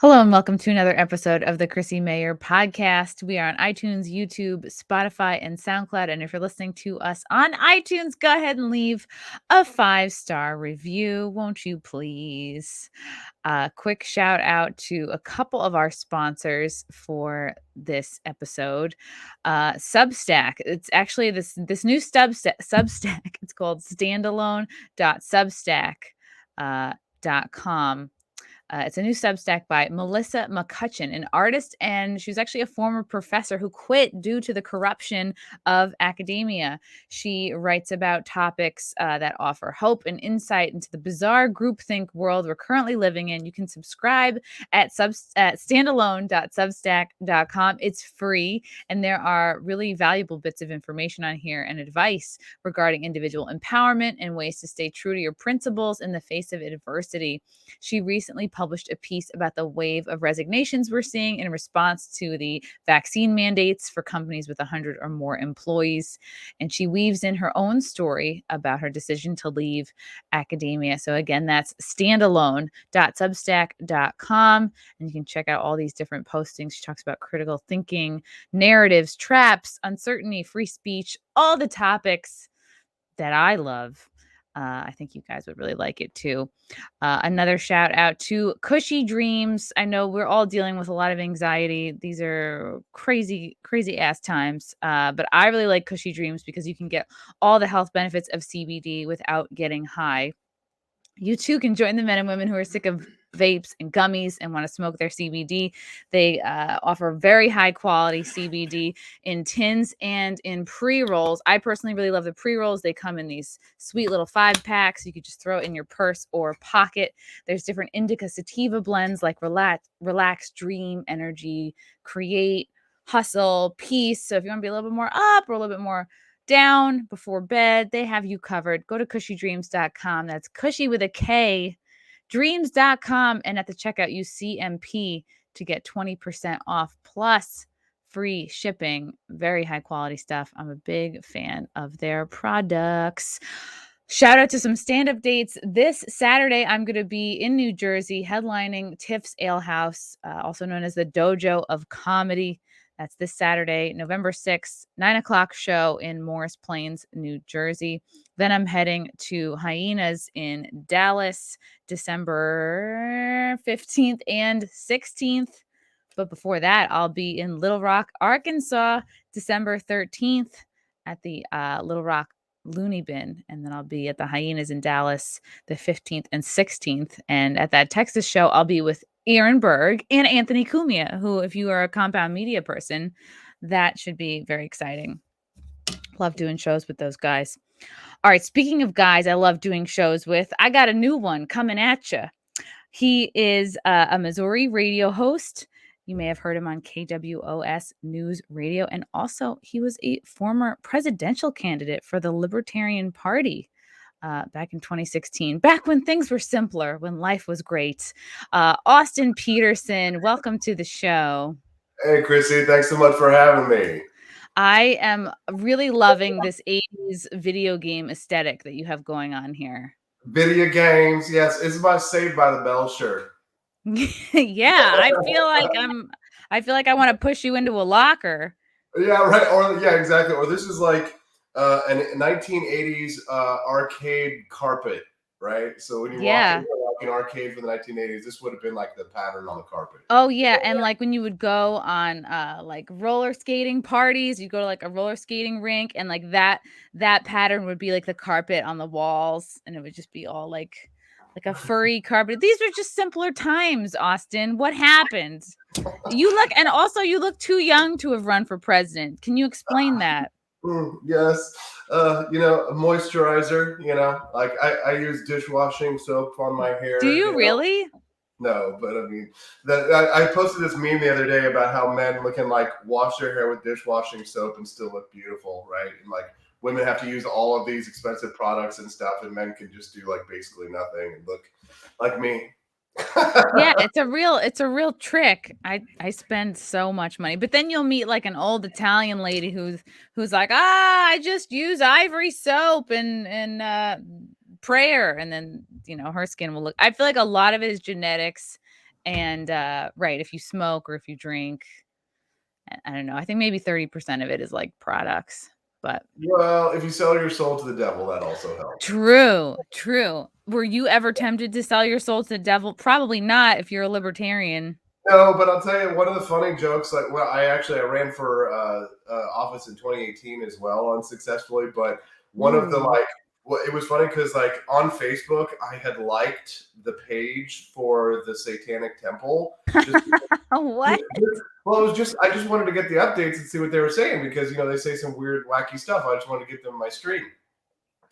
Hello and welcome to another episode of the Chrissie Mayr podcast. We are on iTunes, YouTube, Spotify, and SoundCloud. And if you're listening to us on iTunes, go ahead and leave a 5-star review, won't you please? Quick shout out to a couple of our sponsors for this episode. Substack. It's actually this new Substack. It's called standalone.substack.com. It's a new Substack by Melissa McCutcheon, an artist, and she was actually a former professor who quit due to the corruption of academia. She writes about topics that offer hope and insight into the bizarre groupthink world we're currently living in. You can subscribe at standalone.substack.com. It's free, and there are really valuable bits of information on here and advice regarding individual empowerment and ways to stay true to your principles in the face of adversity. She recently published a piece about the wave of resignations we're seeing in response to the vaccine mandates for companies with 100 or more employees. And she weaves in her own story about her decision to leave academia. So again, that's standalone.substack.com. And you can check out all these different postings. She talks about critical thinking, narratives, traps, uncertainty, free speech, all the topics that I love. I think you guys would really like it too. Another shout out to Cushy Dreams. I know we're all dealing with a lot of anxiety. These are crazy, crazy ass times. But I really like Cushy Dreams because you can get all the health benefits of CBD without getting high. You too can join the men and women who are sick of vapes and gummies and want to smoke their CBD. They offer very high quality CBD in tins and in pre-rolls. I personally really love the pre-rolls. They come in these sweet little 5-packs. You could just throw it in your purse or pocket. There's different indica sativa blends like relax, dream, energy, create, hustle, peace. So if you want to be a little bit more up or a little bit more down before bed, they have you covered. Go to cushydreams.com. That's cushy with a K, dreams.com. And at the checkout, use CMP to get 20% off plus free shipping. Very high quality stuff. I'm a big fan of their products. Shout out to some stand-up dates. This Saturday, I'm going to be in New Jersey headlining Tiff's Ale House, also known as the Dojo of Comedy. That's this Saturday, November 6th, 9 o'clock show in Morris Plains, New Jersey. Then I'm heading to Hyenas in Dallas, December 15th and 16th. But before that, I'll be in Little Rock, Arkansas, December 13th at the Little Rock Looney Bin. And then I'll be at the Hyenas in Dallas the 15th and 16th. And at that Texas show, I'll be with Aaron Berg and Anthony Cumia, who, if you are a Compound Media person, that should be very exciting. Love doing shows with those guys. All right, speaking of guys I love doing shows with, I got a new one coming at you. He is a Missouri radio host. You may have heard him on KWOS News Radio. And also, he was a former presidential candidate for the Libertarian Party back in 2016, back when things were simpler, when life was great. Austin Petersen, welcome to the show. Hey, Chrissy, thanks so much for having me. I am really loving this 80s video game aesthetic that you have going on here. Video games, yes, it's my Saved by the Bell shirt. Yeah, I feel like I want to push you into a locker. Yeah, right. Or yeah, exactly. Or this is like a 1980s arcade carpet, right? So when you walk into like an arcade from the 1980s, this would have been like the pattern on the carpet. Oh yeah, and like when you would go on like roller skating parties, you go to like a roller skating rink, and like that pattern would be like the carpet on the walls, and it would just be all like a furry carpet. These were just simpler times, Austin. What happened? You look too young to have run for president. Can you explain that? Yes. A moisturizer, like I use dishwashing soap on my hair. Do you really? No, but I mean, I posted this meme the other day about how men can like wash their hair with dishwashing soap and still look beautiful, right? And like women have to use all of these expensive products and stuff, and men can just do like basically nothing and look like me. Yeah, it's a real trick. I spend so much money, but then you'll meet like an old Italian lady who's like, I just use ivory soap and prayer, and then her skin will look. I feel like a lot of it is genetics And right, if you smoke or if you drink, I don't know. I think maybe 30% of it is like products. But Well, if you sell your soul to the devil, that also helps. true. Were you ever tempted to sell your soul to the devil? Probably not if you're a libertarian. No, but I'll tell you one of the funny jokes. Like, well, I ran for office in 2018 as well, unsuccessfully. But one of the Ooh. well, it was funny because like on Facebook, I had liked the page for the Satanic Temple. Just, What? well, it was just I just wanted to get the updates and see what they were saying because they say some weird, wacky stuff. I just wanted to get them in my stream.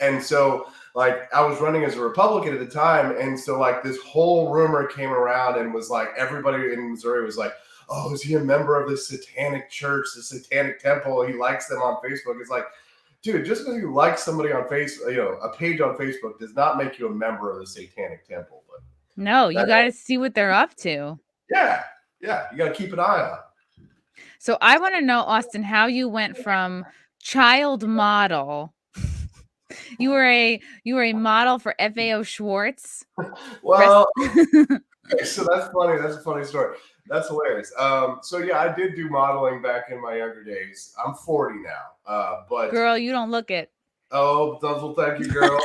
And so, like, I was running as a Republican at the time. And so, like, this whole rumor came around and was like, everybody in Missouri was like, oh, is he a member of the Satanic Church, the Satanic Temple? He likes them on Facebook. It's like, dude, just because you like somebody on Facebook, a page on Facebook does not make you a member of the Satanic Temple. But No, you got to see what they're up to. Yeah. You got to keep an eye on. So I want to know, Austin, how you went from child model. You were a model for FAO Schwartz. Well, so that's funny. That's a funny story. That's hilarious. So yeah, I did do modeling back in my younger days. I'm 40 now. But girl, you don't look it. Oh, well, thank you, girl.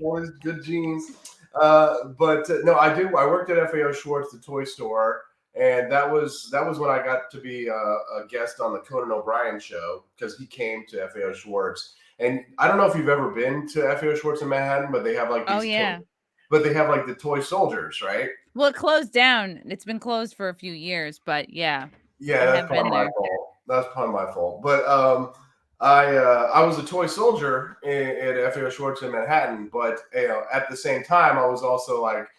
Always good genes. But no, I do. I worked at FAO Schwartz, the toy store, and that was when I got to be a guest on the Conan O'Brien show because he came to FAO Schwartz. And I don't know if you've ever been to FAO Schwartz in Manhattan, but they have like these but they have like the toy soldiers, right? Well, it closed down. It's been closed for a few years, but yeah. Yeah, that's probably my fault. That's probably my fault. But I was a toy soldier at FAO Schwartz in Manhattan, but at the same time, I was also like,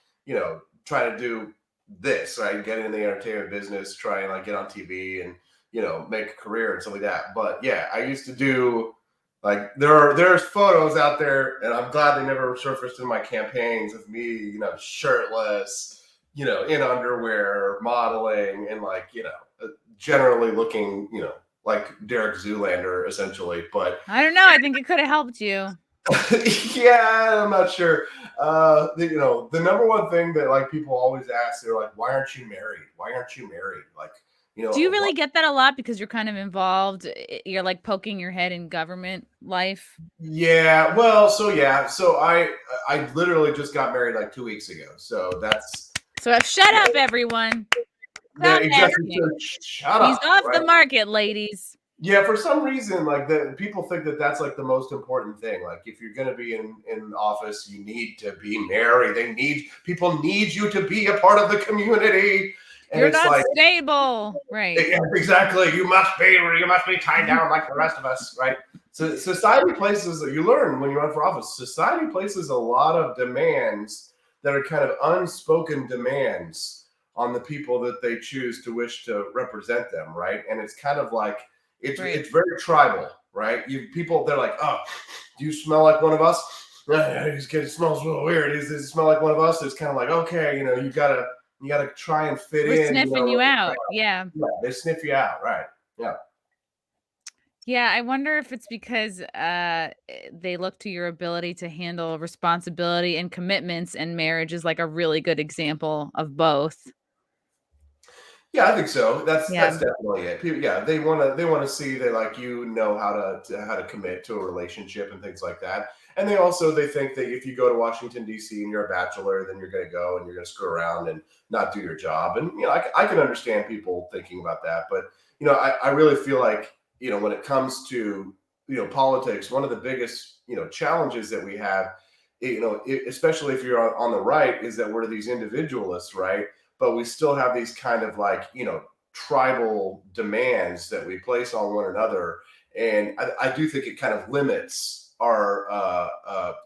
trying to do this, right? Get in the entertainment business, try and like get on TV and make a career and stuff like that. But yeah, I used to do like there's photos out there, and I'm glad they never surfaced in my campaigns of me, shirtless, in underwear, modeling, and like generally looking, like Derek Zoolander, essentially. But I don't know. I think it could have helped you. Yeah, I'm not sure. The number one thing that like people always ask, they're like, "Why aren't you married? Why aren't you married?" Like, do you really get that a lot because you're kind of involved? You're like poking your head in government life. Yeah. Well, so I literally just got married like 2 weeks ago. So shut up, everyone. Shut up. He's off the market, ladies. Yeah, for some reason, like people think that that's like the most important thing. Like, if you're going to be in office, you need to be married. People need you to be a part of the community. And you're not stable, right? Yeah, exactly. You must be tied down like the rest of us, right? So society places, you learn when you run for office, society places a lot of demands that are kind of unspoken demands on the people that they choose to wish to represent them, right? And it's kind of like, it's very tribal, right? They're like, oh, do you smell like one of us? It smells real weird. Does it smell like one of us? It's kind of like, okay, you gotta try and fit in. We're sniffing you out. Yeah, they sniff you out, right? Yeah. Yeah, I wonder if it's because they look to your ability to handle responsibility and commitments, and marriage is like a really good example of both. Yeah, I think so. That's definitely it. People, they want to see that like how to commit to a relationship and things like that. And they think that if you go to Washington D.C. and you're a bachelor, then you're going to go and you're going to screw around and not do your job. And I can understand people thinking about that, but I really feel like when it comes to politics, one of the biggest challenges that we have, especially if you're on the right, is that we're these individualists, right? But we still have these kind of like, tribal demands that we place on one another. And I do think it kind of limits our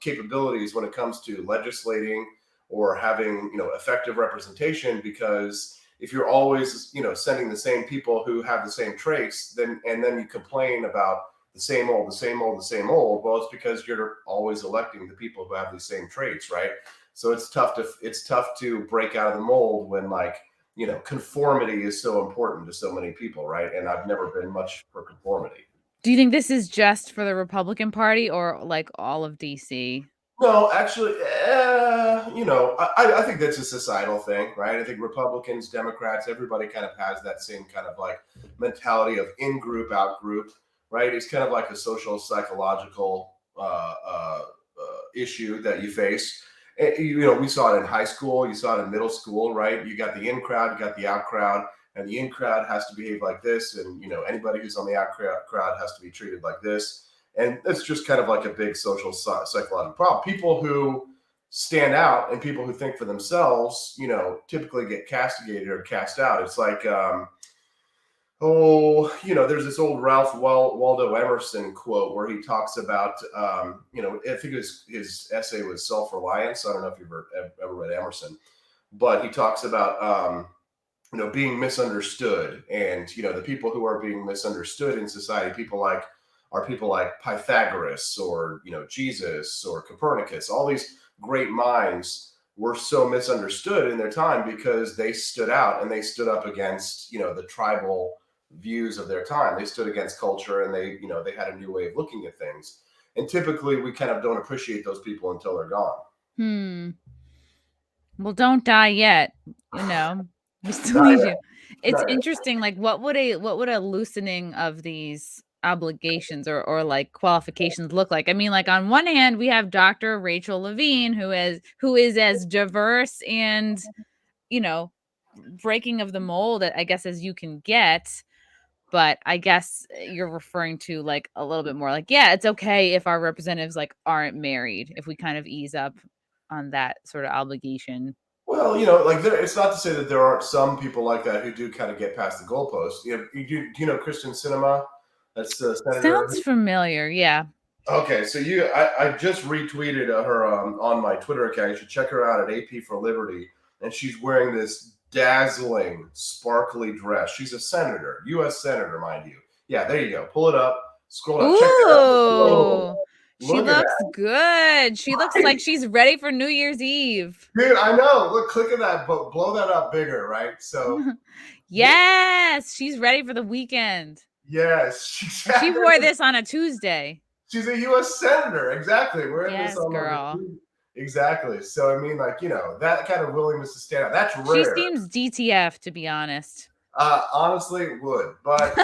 capabilities when it comes to legislating or having, effective representation, because if you're always, sending the same people who have the same traits, then you complain about the same old, well, it's because you're always electing the people who have the same traits, right? So it's tough to break out of the mold when conformity is so important to so many people, right? And I've never been much for conformity. Do you think this is just for the Republican Party or like all of DC? No, actually, I think that's a societal thing, right? I think Republicans, Democrats, everybody kind of has that same kind of like mentality of in group, out group, right? It's kind of like a social psychological issue that you face. We saw it in high school, you saw it in middle school, right? You got the in crowd, you got the out crowd, and the in crowd has to behave like this, and anybody who's on the out crowd has to be treated like this. And it's just kind of like a big social psychological problem. People who stand out and people who think for themselves, typically get castigated or cast out. It's like, there's this old Ralph Waldo Emerson quote where he talks about, I think his essay was Self-Reliance. I don't know if you've ever read Emerson, but he talks about, being misunderstood. And, the people who are being misunderstood in society, people like Pythagoras or, Jesus or Copernicus. All these great minds were so misunderstood in their time because they stood out and they stood up against, the tribal views of their time. They stood against culture and they had a new way of looking at things. And typically we kind of don't appreciate those people until they're gone. Well, don't die yet. We still need you. It's interesting. Like, what would a loosening of these obligations or like qualifications look like? I mean, like on one hand, we have Dr. Rachel Levine, who is as diverse and breaking of the mold, I guess, as you can get. But I guess you're referring to like a little bit more like, yeah, it's okay if our representatives like aren't married, if we kind of ease up on that sort of obligation. Well, it's not to say that there aren't some people like that who do kind of get past the goalpost. Do you know Kristen Sinema? That's the senator. Sounds familiar, yeah. Okay, so I just retweeted her on my Twitter account. You should check her out at AP for Liberty, and she's wearing this dazzling, sparkly dress. She's a senator, U.S. senator, mind you. Yeah, there you go. Pull it up. Scroll up. Check it out. Whoa. She looks good. She looks like she's ready for New Year's Eve. Dude, I know. Look, click at that, but blow that up bigger, right? So yes, she's ready for the weekend. Yes. She wore this on a Tuesday. She's a U.S. senator. Exactly. We're in yes, this on girl. Exactly. So, I mean, like, that kind of willingness to stand out. That's rare. She seems DTF, to be honest. Honestly, would. But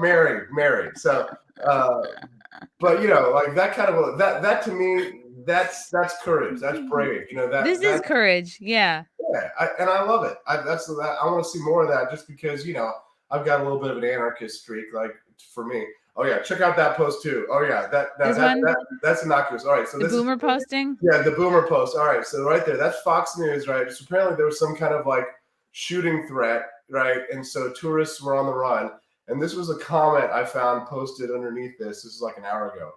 married. So, but, like that kind of, that to me, that's courage. That's brave. This is courage. Yeah. Yeah. And I love it. I want to see more of that just because, I've got a little bit of an anarchist streak, like for me. Oh yeah, check out that post too. Oh yeah, that's innocuous. All right, so the boomer posting. Yeah, the boomer post. All right, so right there, that's Fox News, right? So apparently there was some kind of like shooting threat, right? And so tourists were on the run. And this was a comment I found posted underneath this. This is like an hour ago.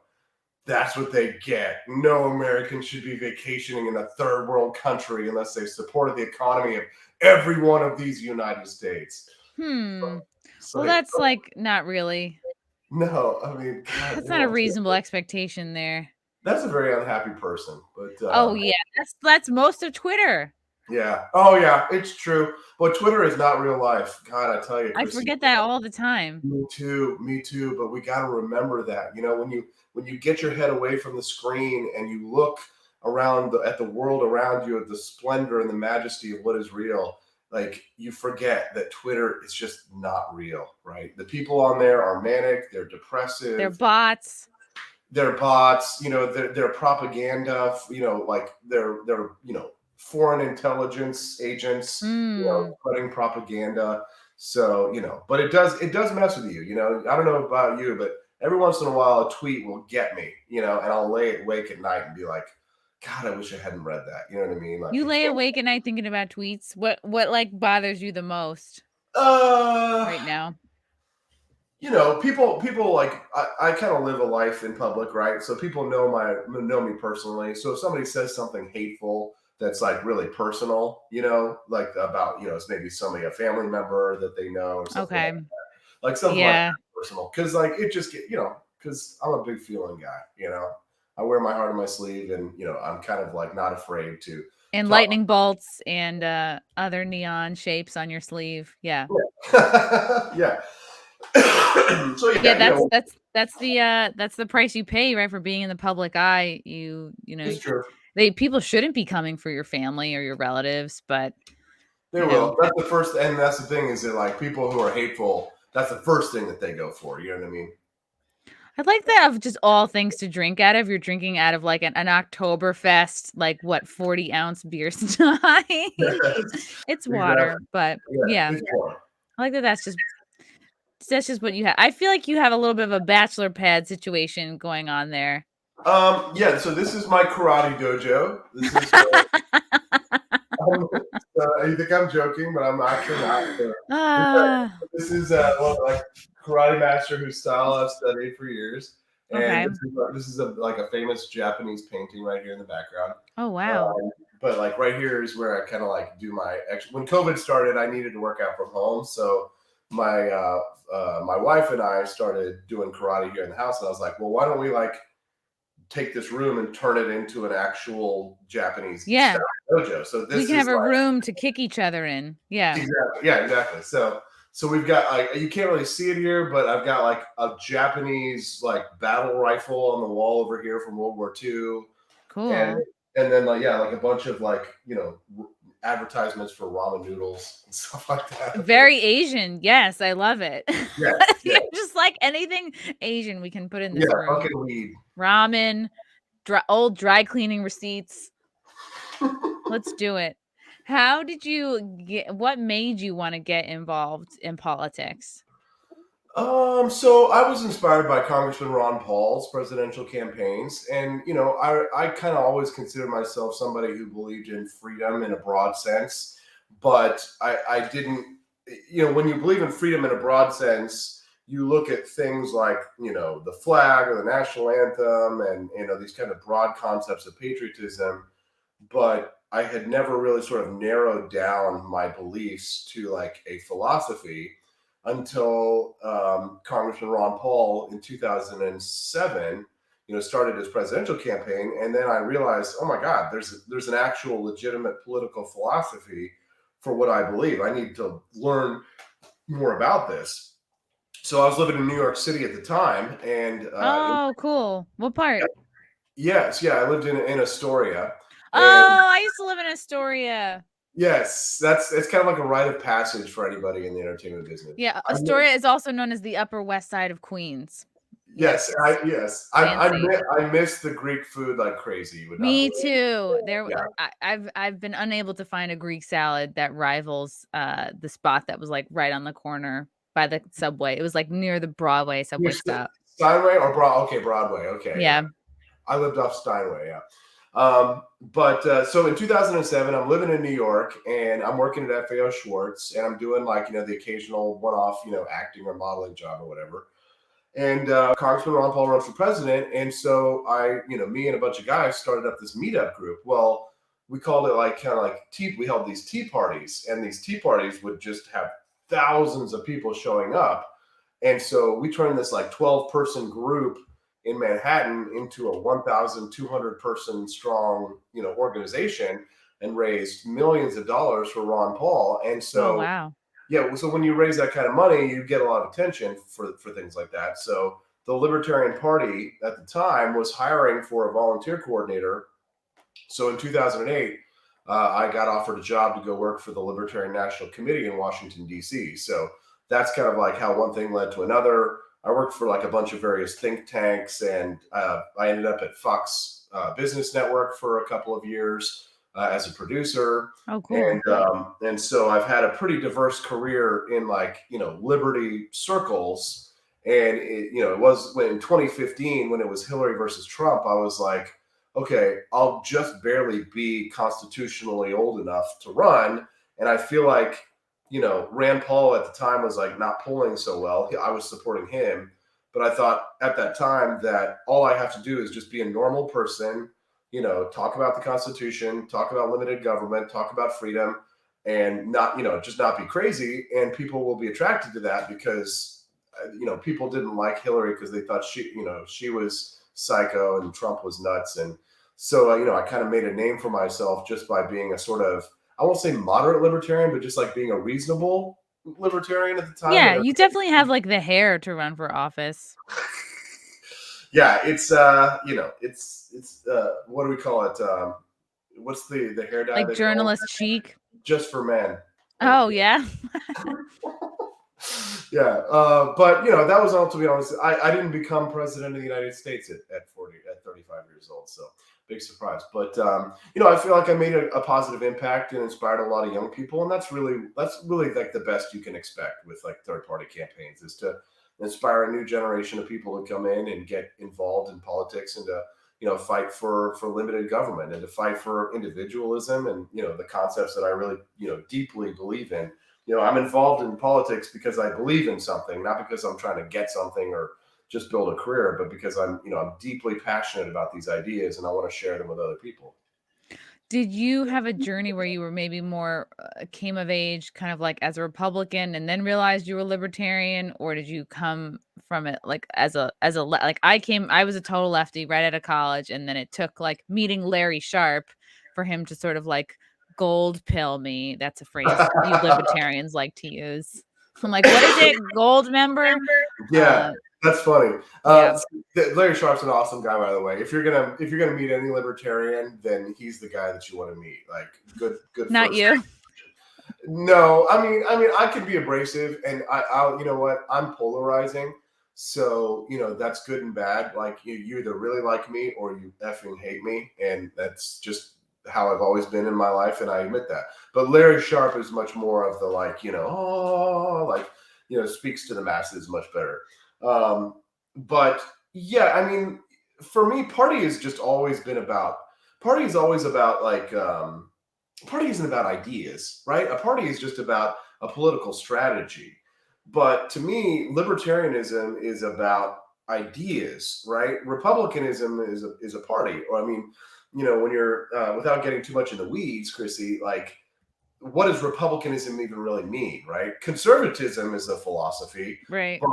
That's what they get. No American should be vacationing in a third world country unless they supported the economy of every one of these United States. Well, that's like not really. No, I mean, God, that's not a reasonable expectation there. That's a very unhappy person. But oh yeah, that's most of Twitter. Yeah. Oh yeah, it's true. But Twitter is not real life. God, I tell you, I forget that all the time. Me too. But we got to remember that. When you get your head away from the screen and you look around at the world around you, at the splendor and the majesty of what is real, like you forget that Twitter is just not real, right? The people on there are manic, they're depressive, they're bots. They're propaganda, like they're foreign intelligence agents, spreading propaganda. So, but it does mess with you. I don't know about you, but every once in a while a tweet will get me, and I'll lay awake at night and be like, God, I wish I hadn't read that. You know what I mean? Like, you lay awake at night thinking about tweets. What like bothers you the most right now? People like I kind of live a life in public, right? So people know me personally. So if somebody says something hateful that's like really personal, like about it's maybe a family member that they know, or something okay, like something like personal, because like it just get because I'm a big feeling guy, I wear my heart on my sleeve, and I'm kind of like not afraid to. And lightning bolts and other neon shapes on your sleeve. Yeah. Yeah. So yeah, That's the price you pay, right, for being in the public eye. You know, It's true. people shouldn't be coming for your family or your relatives, but They you will. know. That's the first, and that's the thing is that like people who are hateful, that's the first thing that they go for. You know what I mean? I'd like that of just all things to drink out of. You're drinking out of like an Oktoberfest, like what, 40-ounce beer stein. It's water, Exactly. but Yeah, yeah. it's more. I like that that's just what you have. I feel like you have a little bit of a bachelor pad situation going on there. Yeah. So this is my karate dojo. This is. You think I'm joking, but I'm actually not. Ah, This is like karate master whose style I've studied for years, and okay. this is like a famous Japanese painting right here in the background. Oh, wow. But like right here is where I kind of like do my when COVID started, I needed to work out from home, so my my wife and I started doing karate here in the house, and I was like, well, why don't we like take this room and turn it into an actual Japanese Yeah. style dojo? So this We can is have a like, room to kick each other in. Yeah. exactly, yeah, exactly. So we've got like, you can't really see it here, but I've got like a Japanese like battle rifle on the wall over here from World War II. And Cool. then like, yeah, like a bunch of like, you know, advertisements for ramen noodles and stuff like that. Very Asian. Yes, I love it. Yeah, yeah. Just like anything Asian we can put in this Yeah, room. fucking weed. Ramen, old dry cleaning receipts. Let's do it. How did you what made you want to get involved in politics? So I was inspired by Congressman Ron Paul's presidential campaigns, and you know, I kind of always considered myself somebody who believed in freedom in a broad sense, but I didn't. You know, when you believe in freedom in a broad sense, you look at things like, you know, the flag or the national anthem, and you know, these kind of broad concepts of patriotism. But I had never really sort of narrowed down my beliefs to like a philosophy until Congressman Ron Paul in 2007, you know, started his presidential campaign, and then I realized, oh my God, there's an actual legitimate political philosophy for what I believe. I need to learn more about this. So I was living in New York City at the time, and Oh, cool. What part? yes, yeah, I lived in Astoria, and Oh, I used to live in Astoria. yes, it's kind of like a rite of passage for anybody in the entertainment business. Yeah, Astoria is also known as the Upper West Side of Queens. Yes, Fancy. I miss the Greek food like crazy. You would not Me believe. too. Yeah, I've been unable to find a Greek salad that rivals the spot that was like right on the corner by the subway. It was like near the Broadway you're subway stop. Steinway or Broad? Okay, Broadway. Okay, yeah. Yeah. I lived off Steinway. Yeah. But so in 2007, I'm living in New York and I'm working at FAO Schwartz, and I'm doing like, you know, the occasional one-off, you know, acting or modeling job or whatever. And Congressman Ron Paul runs for president, and so you know, me and a bunch of guys started up this meetup group. Well, we called it like kind of like tea. We held these tea parties, and these tea parties would just have thousands of people showing up. And so we turned this like 12-person group in Manhattan into a 1,200 person strong, you know, organization, and raised millions of dollars for Ron Paul. And Oh, so wow. yeah, so when you raise that kind of money, you get a lot of attention for things like that. So the Libertarian Party at the time was hiring for a volunteer coordinator. So in 2008, I got offered a job to go work for the Libertarian National Committee in Washington, D.C. So that's kind of like how one thing led to another. I worked for like a bunch of various think tanks, and I ended up at Fox Business Network for a couple of years as a producer. Oh, cool. And so I've had a pretty diverse career in like, you know, liberty circles. And it, you know, it was when in 2015, when it was Hillary versus Trump, I was like, okay, I'll just barely be constitutionally old enough to run. And I feel like, you know, Rand Paul at the time was like not polling so well. I was supporting him, but I thought at that time that all I have to do is just be a normal person, you know, talk about the Constitution, talk about limited government, talk about freedom, and not, you know, just not be crazy. And people will be attracted to that because, you know, people didn't like Hillary because they thought she was psycho and Trump was nuts. And so, you know, I kind of made a name for myself just by being a sort of, I won't say moderate libertarian, but just like being a reasonable libertarian at the time. Yeah, you definitely have like the hair to run for office. Yeah, it's what do we call it? What's the hair dye? Like they call it? journalist chic. Just for men. Oh yeah. Yeah, but that was all. To be honest, I didn't become president of the United States at 35 years old, so big surprise. But I feel like I made a positive impact and inspired a lot of young people, and that's really like the best you can expect with like third party campaigns, is to inspire a new generation of people to come in and get involved in politics, and to fight for limited government, and to fight for individualism, and the concepts that I really deeply believe in. I'm involved in politics because I believe in something, not because I'm trying to get something or just build a career, but because I'm deeply passionate about these ideas and I want to share them with other people. Did you have a journey where you were maybe more came of age kind of like as a Republican and then realized you were libertarian, or did you come from it like like I was a total lefty right out of college, and then it took like meeting Larry Sharp for him to sort of like gold pill me. That's a phrase you libertarians like to use. I'm like, what is it? Gold member? Yeah, that's funny. Yeah. Larry Sharp's an awesome guy, by the way. If you're gonna meet any libertarian, then he's the guy that you want to meet. Like, good. Not first you. No, I mean, I could be abrasive, and I'll you know what? I'm polarizing, so that's good and bad. Like, you either really like me or you effing hate me, and that's just how I've always been in my life, and I admit that. But Larry Sharp is much more of the speaks to the masses much better. But yeah, I mean, for me, party is always about like party isn't about ideas, right? A party is just about a political strategy. But to me, libertarianism is about ideas, right? Republicanism is a party. Or I mean, when you're without getting too much in the weeds, Chrissy, like, what does republicanism even really mean, right? Conservatism is a philosophy, Right. but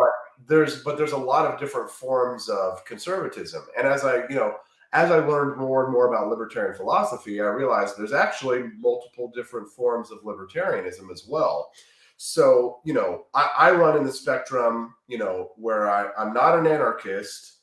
there's a lot of different forms of conservatism. And as I learned more and more about libertarian philosophy, I realized there's actually multiple different forms of libertarianism as well. So, I run in the spectrum, where I'm not an anarchist,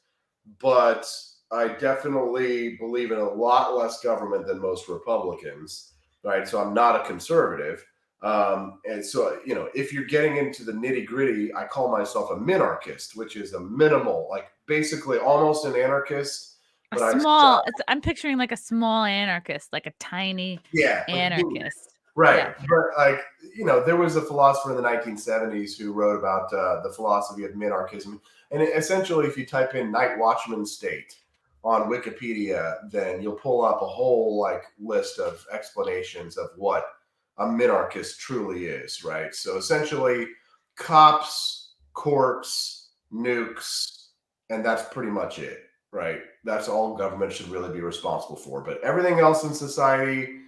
but I definitely believe in a lot less government than most Republicans, right? So I'm not a conservative. And so, if you're getting into the nitty gritty, I call myself a minarchist, which is a minimal, like basically almost an anarchist. But I'm picturing like a small anarchist, like a tiny anarchist. Right. Yeah. But like, there was a philosopher in the 1970s who wrote about the philosophy of minarchism. And essentially, if you type in night watchman state on Wikipedia, then you'll pull up a whole like list of explanations of what a minarchist truly is, right? So essentially, cops, courts, nukes, and that's pretty much it, right? That's all government should really be responsible for. But everything else in society,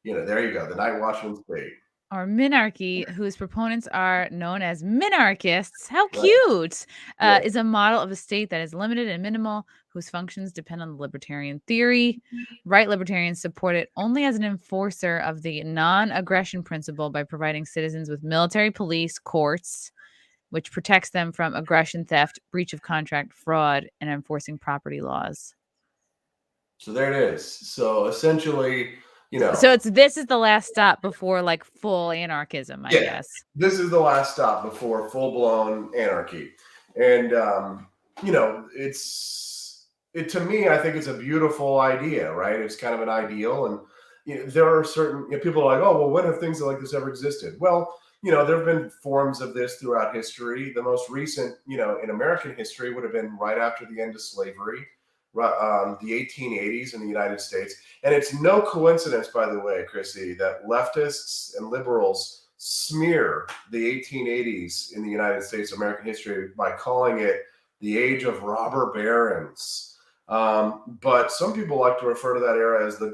there you go, the night watchman state. Or minarchy, whose proponents are known as minarchists, how Right. cute, Yeah. is a model of a state that is limited and minimal, whose functions depend on the libertarian theory. Right libertarians support it only as an enforcer of the non-aggression principle by providing citizens with military, police, courts, which protects them from aggression, theft, breach of contract, fraud, and enforcing property laws. So there it is. So essentially, So this is the last stop before like full anarchism, I guess. This is the last stop before full-blown anarchy. And to me, I think it's a beautiful idea, right? It's kind of an ideal. And there are certain people are like, oh, well, when have things like this ever existed? Well, there have been forms of this throughout history. The most recent, in American history would have been right after the end of slavery, the 1880s in the United States. And it's no coincidence, by the way, Chrissy, that leftists and liberals smear the 1880s in the United States American history by calling it the age of robber barons. But some people like to refer to that era as the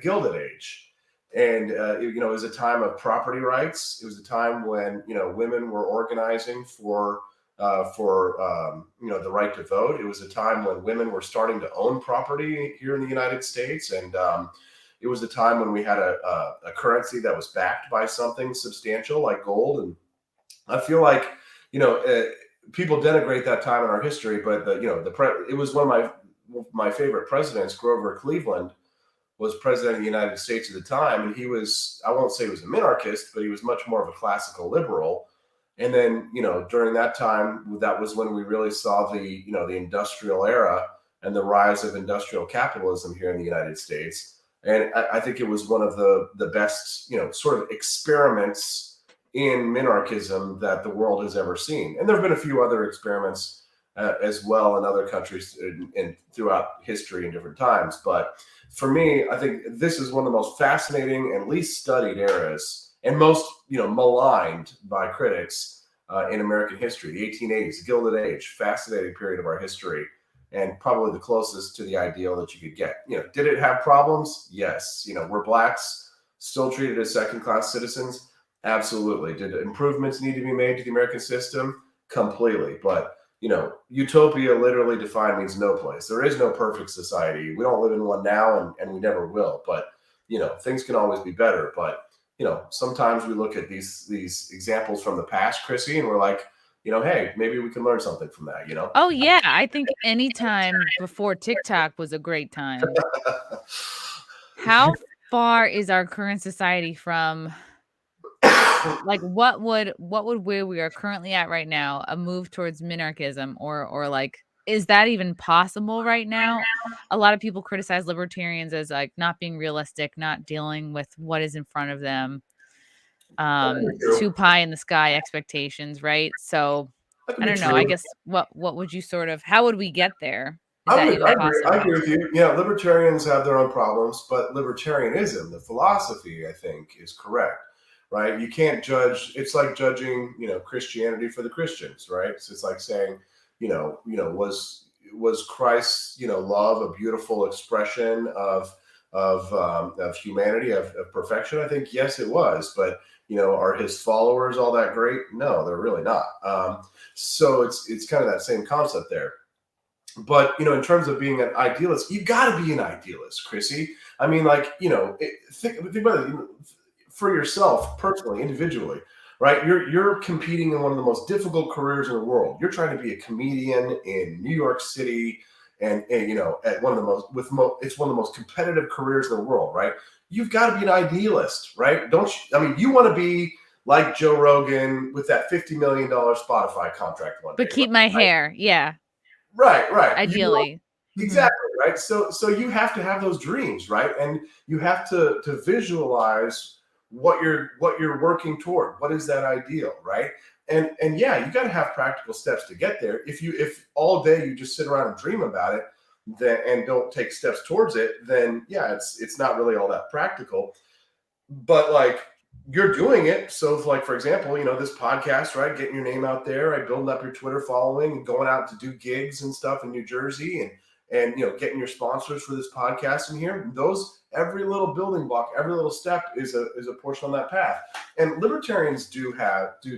Gilded Age. And it was a time of property rights. It was a time when women were organizing for the right to vote. It was a time when women were starting to own property here in the United States, and it was a time when we had a currency that was backed by something substantial like gold. And I feel like people denigrate that time in our history, but it was one of my favorite presidents. Grover Cleveland was president of the United States at the time, and he was, I won't say he was a minarchist, but he was much more of a classical liberal. And then, during that time, that was when we really saw the industrial era and the rise of industrial capitalism here in the United States. And I think it was one of the best, sort of experiments in minarchism that the world has ever seen. And there have been a few other experiments as well in other countries and throughout history in different times. But for me, I think this is one of the most fascinating and least studied eras, and most maligned by critics in American history. The 1880s, the Gilded Age, fascinating period of our history, and probably the closest to the ideal that you could get. Did it have problems? Yes. Were blacks still treated as second-class citizens? Absolutely. Did improvements need to be made to the American system? Completely. But utopia literally defined means no place. There is no perfect society. We don't live in one now, and we never will. But things can always be better. But sometimes we look at these examples from the past, Chrissy, and we're like, hey, maybe we can learn something from that. Oh yeah, I think any time before TikTok was a great time. How far is our current society from? Like, what would where we are currently at right now a move towards minarchism, or like, is that even possible right now? A lot of people criticize libertarians as like not being realistic, not dealing with what is in front of them. Too pie in the sky expectations, right? So That could I be don't know. I true. guess what would you sort of, how would we get there? Is I that would, even I agree. I possible? agree with you. Yeah, libertarians have their own problems, but libertarianism, the philosophy, I think, is correct, right? You can't judge. It's like judging, Christianity for the Christians, right? So it's like saying, was Christ's, love a beautiful expression of humanity, of perfection? I think yes, it was, but are his followers all that great? No, they're really not. So it's kind of that same concept there. But in terms of being an idealist, you got to be an idealist, Chrissy. I mean, like, think about it for yourself personally, individually, right? You're competing in one of the most difficult careers in the world. You're trying to be a comedian in New York City, and at one of the it's one of the most competitive careers in the world, right? You've got to be an idealist, right? Don't you? I mean, you want to be like Joe Rogan with that $50 million Spotify contract one day, But keep my right? hair, yeah, Right. ideally. Hmm. Exactly, right. So you have to have those dreams, right? And you have to visualize what you're working toward. What is that ideal, right? And yeah, you got to have practical steps to get there. If all day you just sit around and dream about it, then and don't take steps towards it, then yeah, it's not really all that practical. But like, you're doing it. So if, like, for example, this podcast, right? Getting your name out there, right? Building up your Twitter following and going out to do gigs and stuff in New Jersey, and getting your sponsors for this podcast in here. Those, every little building block, every little step is a portion on that path. And libertarians do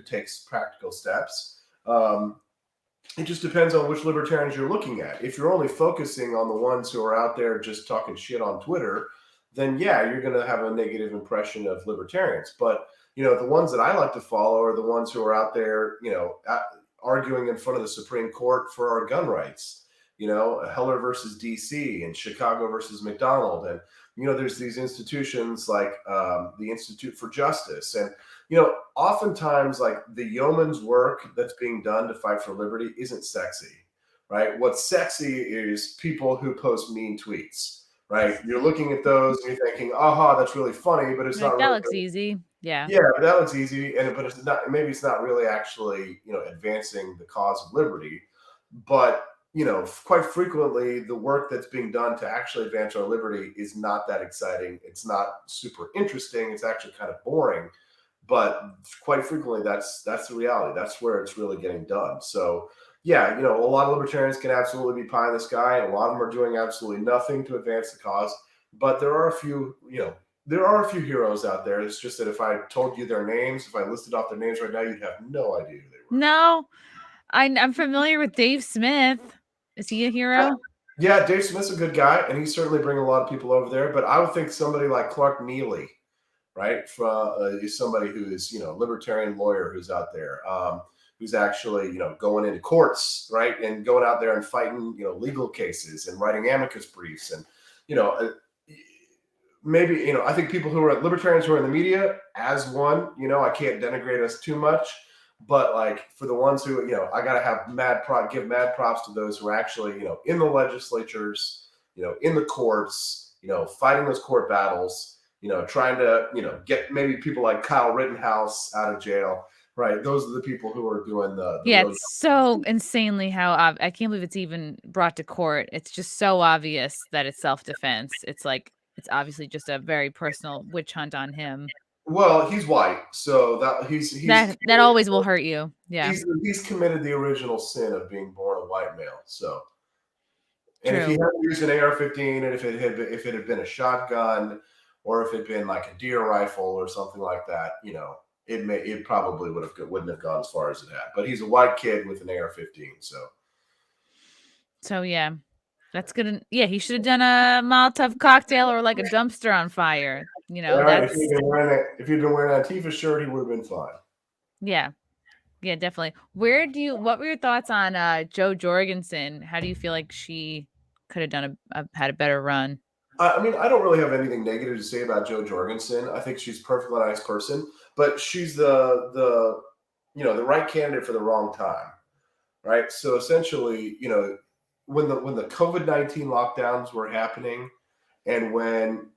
take practical steps. It just depends on which libertarians you're looking at. If you're only focusing on the ones who are out there just talking shit on Twitter, then yeah, you're going to have a negative impression of libertarians. But the ones that I like to follow are the ones who are out there, arguing in front of the Supreme Court for our gun rights. Heller versus DC and Chicago versus McDonald, and there's these institutions like the Institute for Justice, and oftentimes, like, the yeoman's work that's being done to fight for liberty isn't sexy, right? What's sexy is people who post mean tweets, right? You're looking at those and you're thinking, aha, that's really funny, but it's Like, not that really looks easy. Yeah. Yeah, that looks easy, but it's not. Maybe it's not really actually, advancing the cause of liberty. But quite frequently, the work that's being done to actually advance our liberty is not that exciting. It's not super interesting. It's actually kind of boring. But quite frequently, that's the reality. That's where it's really getting done. So yeah, a lot of libertarians can absolutely be pie in the sky. A lot of them are doing absolutely nothing to advance the cause. But there are a few, heroes out there. It's just that if I told you their names, if I listed off their names right now, you'd have no idea who they were. No, I'm familiar with Dave Smith. Is he a hero? Yeah, Dave Smith's a good guy, and he's certainly bringing a lot of people over there. But I would think somebody like Clark Neely, right, is somebody who is, libertarian lawyer who's out there, who's actually, you know, going into courts, right, and going out there and fighting, you know, legal cases and writing amicus briefs, and you know, maybe, you know, I think people who are libertarians who are in the media, as one, you know, I can't denigrate us too much, but like for the ones who, you know, I gotta have give mad props to those who are actually, you know, in the legislatures, you know, in the courts, you know, fighting those court battles, you know, trying to, you know, get maybe people like Kyle Rittenhouse out of jail. Right, those are the people who are doing the Yeah, real. it's so insanely how I can't believe it's even brought to court. It's just so obvious that it's self-defense. It's like it's obviously just a very personal witch hunt on him. Well, he's white, so that That always will hurt you. Yeah, he's committed the original sin of being born a white male. So, and if he true. had used an AR-15, and if it had been a shotgun, or if it had been like a deer rifle or something like that, you know, it probably wouldn't have gone as far as it had. But he's a white kid with an AR-15, so. So yeah, that's good. Yeah, he should have done a Molotov cocktail or like a dumpster on fire. You know, All right, that's if he'd been wearing an Antifa shirt, he would have been fine. yeah. Yeah, definitely. What were your thoughts on Jo Jorgensen? How do you feel like she could have done had a better run? I mean, I don't really have anything negative to say about Jo Jorgensen. I think she's a perfectly nice person, but she's the you know, the right candidate for the wrong time, right? So essentially, you know, when the COVID-19 lockdowns were happening, and when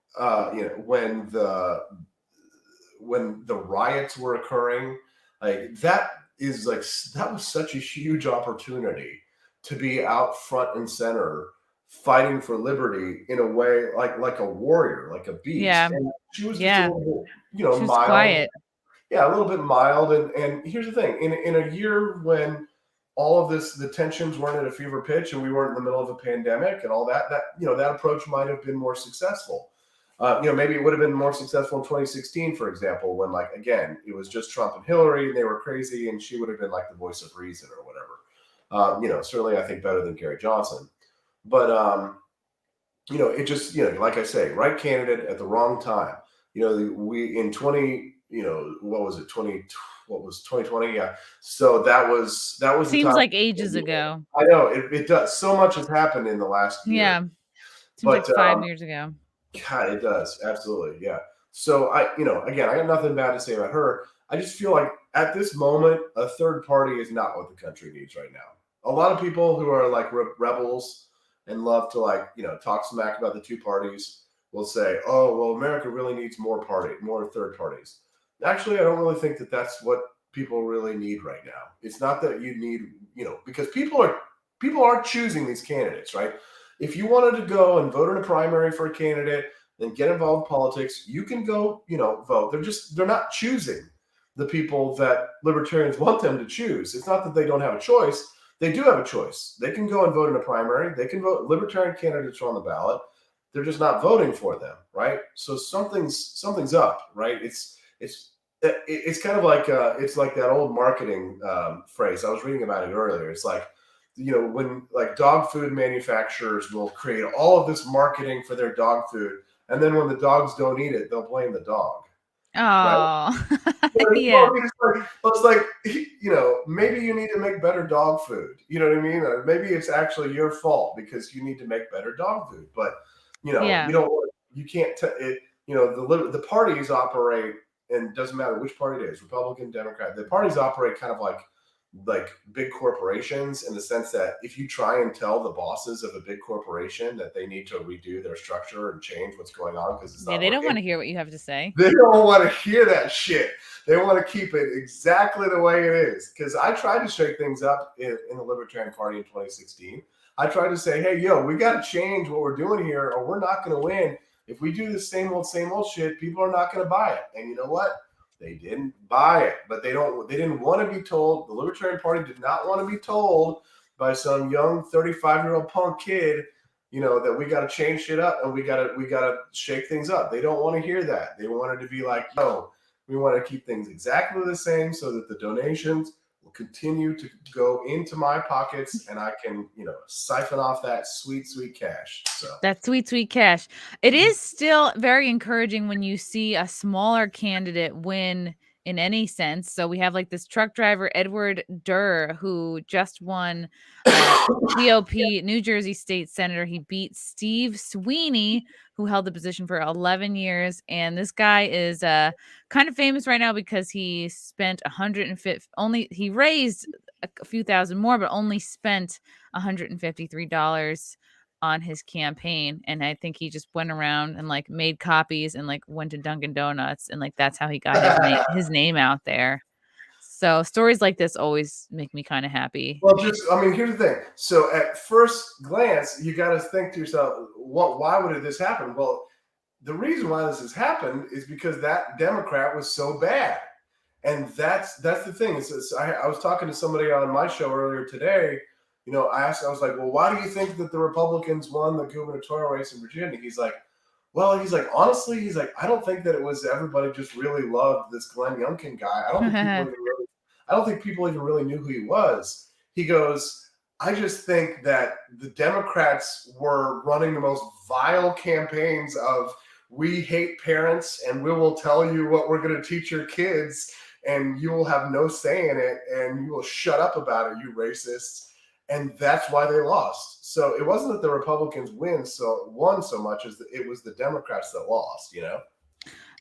you know, when the riots were occurring, like that was such a huge opportunity to be out front and center fighting for liberty in a way like a warrior, like a beast. Yeah. And she was just a Yeah. little bit, you know, She was mild. quiet. Yeah, a little bit mild. And here's the thing: in a year when all of the tensions weren't at a fever pitch, and we weren't in the middle of a pandemic and all that, you know, that approach might have been more successful. You know, maybe it would have been more successful in 2016, for example, when, like, again, it was just Trump and Hillary and they were crazy, and she would have been like the voice of reason or whatever. You know, certainly I think better than Gary Johnson. But, you know, it just, you know, like I say, right candidate at the wrong time. You know, we in 20, you know, what was it, 2020? Yeah. So that was the Seems time. like ages ago. I know it does. So much has happened in the last year. Yeah. Seems But like 5 years ago. God, it does. Absolutely. Yeah. So you know, again, I got nothing bad to say about her. I just feel like at this moment, a third party is not what the country needs right now. A lot of people who are like rebels and love to, like, you know, talk smack about the two parties will say, oh, well, America really needs more third parties. Actually, I don't really think that that's what people really need right now. It's not that you need, you know, because people are choosing these candidates, right? If you wanted to go and vote in a primary for a candidate and get involved in politics, you can go, you know, vote. They're not choosing the people that libertarians want them to choose. It's not that they don't have a choice. They do have a choice. They can go and vote in a primary. They can vote. Libertarian candidates are on the ballot. They're just not voting for them, right? So something's up, right? It's kind of like it's like that old marketing phrase. I was reading about it earlier. It's like, you know, when like dog food manufacturers will create all of this marketing for their dog food, and then when the dogs don't eat it, they'll blame the dog. Oh, Right? yeah. It's like, you know, maybe you need to make better dog food. You know what I mean? Or maybe it's actually your fault because you need to make better dog food. But, you know, Yeah. you can't, you know, the parties operate, and it doesn't matter which party it is, Republican, Democrat, the parties operate kind of like big corporations, in the sense that if you try and tell the bosses of a big corporation that they need to redo their structure and change what's going on because it's not They don't working, want to hear what you have to say. they don't want to hear that shit. They want to keep it exactly the way it is. Because I tried to shake things up in the Libertarian Party in 2016. I tried to say, hey, yo, we got to change what we're doing here, or we're not going to win. If we do the same old shit, people are not going to buy it. And you know what? They didn't buy it, but they didn't want to be told. The Libertarian Party did not want to be told by some young 35-year-old punk kid, you know, that we got to change shit up and we got to shake things up. They don't want to hear that. They wanted to be like, no, we want to keep things exactly the same so that the donations will continue to go into my pockets and I can, you know, siphon off that sweet, sweet cash. So That sweet, sweet cash. It is still very encouraging when you see a smaller candidate win in any sense. So we have like this truck driver, Edward Durr, who just won GOP New Jersey State Senator. He beat Steve Sweeney, who held the position for 11 years. And this guy is kind of famous right now because he spent 150, he raised a few thousand more, but only spent $153 on his campaign. And I think he just went around and like made copies and like went to Dunkin' Donuts, and like that's how he got his name out there. So stories like this always make me kind of happy. Well, here's the thing. So at first glance, you got to think to yourself, why would this happen? Well, the reason why this has happened is because that Democrat was so bad. And that's the thing. I was talking to somebody on my show earlier today. I was like, well, why do you think that the Republicans won the gubernatorial race in Virginia? He's like, honestly, I don't think that it was everybody just really loved this Glenn Youngkin guy. I don't think people even really knew who he was. He goes, I just think that the Democrats were running the most vile campaigns of we hate parents and we will tell you what we're going to teach your kids and you will have no say in it and you will shut up about it, you racists. And that's why they lost. So it wasn't that the Republicans won so much as it was the Democrats that lost,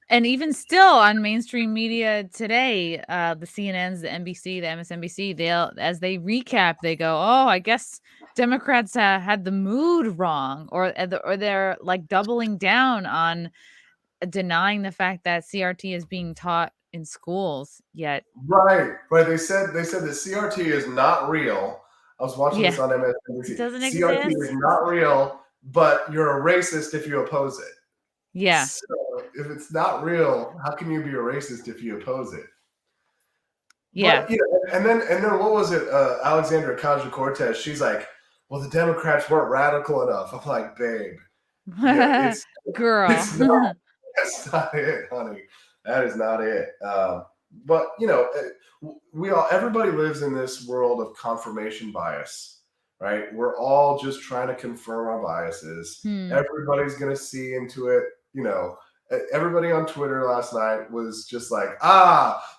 And even still on mainstream media today, the CNNs, the NBC, the MSNBC, as they recap, they go, "Oh, I guess Democrats had the mood wrong," or they're like doubling down on denying the fact that CRT is being taught in schools yet. Right. They said the CRT is not real. I was watching this on MSNBC. It doesn't CRT exist. is not real, but you're a racist if you oppose it. Yeah. So if it's not real, how can you be a racist if you oppose it? Yeah. But, and then what was it? Alexandria Ocasio-Cortez. She's like, well, the Democrats weren't radical enough. I'm like, babe, girl, that's not it, honey. That is not it. But everybody lives in this world of confirmation bias, right? We're all just trying to confirm our biases. Everybody's going to see into it. Everybody on Twitter last night was just like,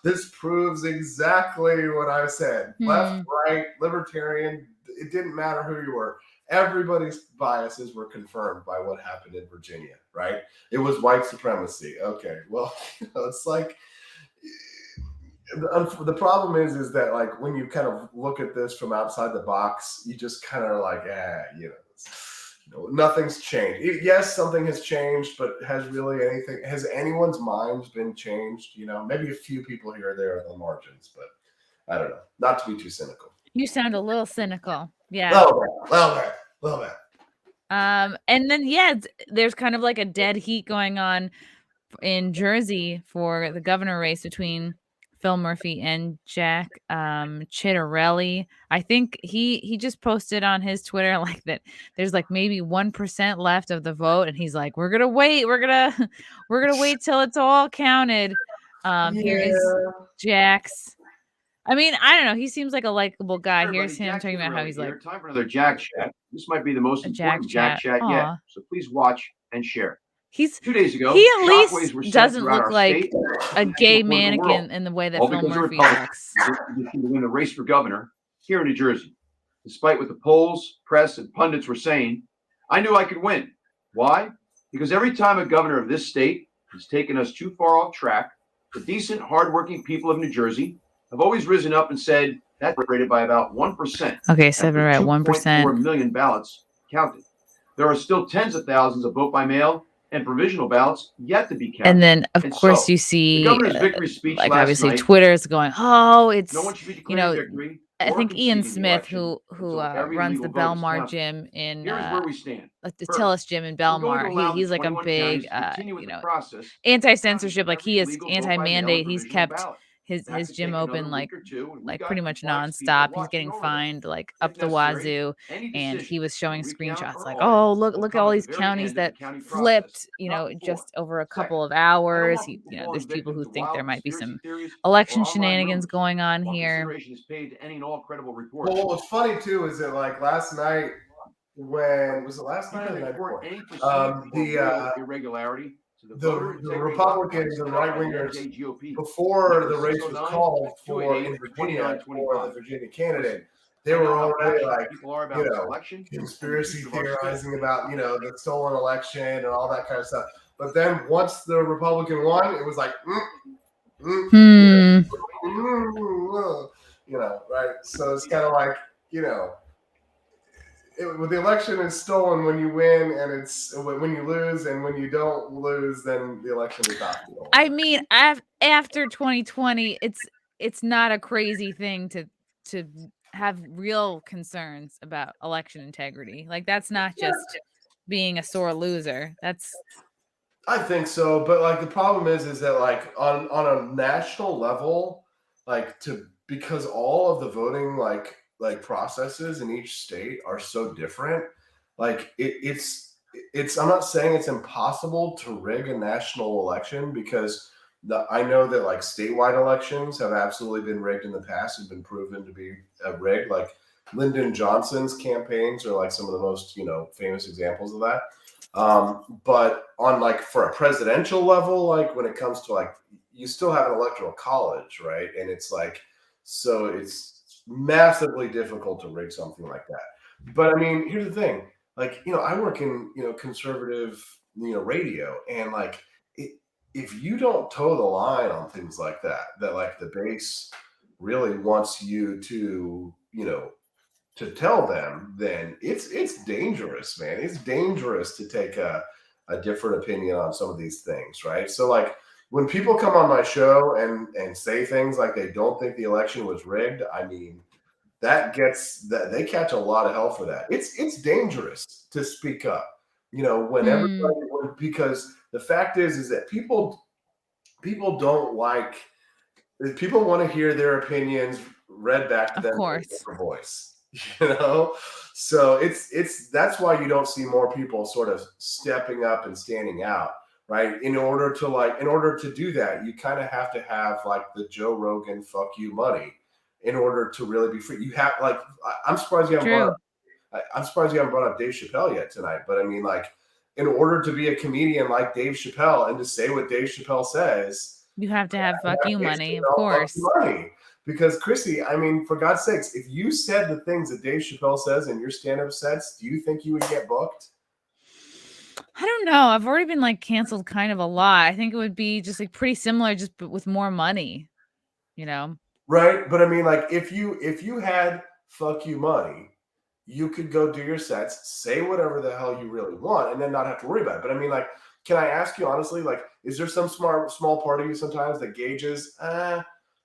this proves exactly what I said. Left, right, libertarian, it didn't matter who you were. Everybody's biases were confirmed by what happened in Virginia, right? It was white supremacy. Okay, well, it's like, the problem is that like when you kind of look at this from outside the box, you just kind of like, nothing's changed. Yes, something has changed, but has anyone's minds been changed? Maybe a few people here or there at the margins, but I don't know. Not to be too cynical. You sound a little cynical. Yeah. Little bit. And then there's kind of like a dead heat going on in Jersey for the governor race between Phil Murphy and Jack Citarelli. I think he just posted on his Twitter like that there's like maybe 1% left of the vote, and he's like, we're gonna wait till it's all counted. Here is Jack's. I mean, I don't know. He seems like a likable guy. Here's him talking about how he's like, time for another Jack chat. This might be the most important Jack chat yet. So please watch and share. 2 days ago, he at least doesn't look like a gay mannequin in the way that Phil Murphy looks. To win the race for governor here in New Jersey. Despite what the polls, press, and pundits were saying, I knew I could win. Why? Because every time a governor of this state has taken us too far off track, the decent, hardworking people of New Jersey have always risen up and said that's rated by about 1%. Okay, so we're at 1%. 4 million ballots counted. There are still tens of thousands of vote by mail and provisional ballots yet to be counted. And then, of course, you see, the governor's victory speech like last obviously, night, Twitter's going, "Oh, it's no one should be declaring victory." I think Ian Smith, who runs the Belmar gym in the Tillis gym in Belmar, he's like a big anti-censorship. Like he is anti-mandate. He's kept his gym open like pretty much nonstop. He's getting fined like up the wazoo, and he was showing screenshots like, oh, look at all these counties that flipped, just over a couple of hours. There's people who think there might be some election shenanigans going on here. Well, what was funny too is that like last night, when was it last night or the night before? Irregularity. the Republicans and right wingers, before the race was called for in Virginia for the Virginia candidate, they were already like, conspiracy theorizing about, the stolen election and all that kind of stuff. But then once the Republican won, it was like, right? So it's kind of like, when the election is stolen when you win, and it's when you lose, and when you don't lose, then the election is not stolen. I mean, after 2020, it's not a crazy thing to have real concerns about election integrity. Like, that's not just being a sore loser. I think so, but like the problem is that like on a national level, like because all of the voting like processes in each state are so different. Like it's I'm not saying it's impossible to rig a national election, because I know that like statewide elections have absolutely been rigged in the past and been proven to be rigged. Like Lyndon Johnson's campaigns are like some of the most famous examples of that. But on like for a presidential level, like when it comes to like, you still have an electoral college, right? And it's like, so it's massively difficult to rig something like that. But I mean, here's the thing, like, I work in, conservative, radio, and like, if you don't toe the line on things like that like the base really wants you to, to tell them, then it's dangerous, man. It's dangerous to take a different opinion on some of these things, right? So like when people come on my show and say things like they don't think the election was rigged, I mean, that they catch a lot of hell for that. It's dangerous to speak up, when everybody, because the fact is that people don't like, people want to hear their opinions read back to them in their voice. So it's that's why you don't see more people sort of stepping up and standing out, right? In order to do that, you kind of have to have like the Joe Rogan fuck you money in order to really be free. You have like, I'm surprised you haven't brought up Dave Chappelle yet tonight, but I mean, like, in order to be a comedian like Dave Chappelle and to say what Dave Chappelle says, you have to have fuck you money, of course. Because Chrissy, I mean, for God's sakes, if you said the things that Dave Chappelle says in your stand-up sets, do you think you would get booked? I don't know. I've already been like canceled kind of a lot. I think it would be just like pretty similar, just with more money, Right. But I mean, like, if you had fuck you money, you could go do your sets, say whatever the hell you really want, and then not have to worry about it. But I mean, like, can I ask you honestly, like, is there some small part of you sometimes that gauges,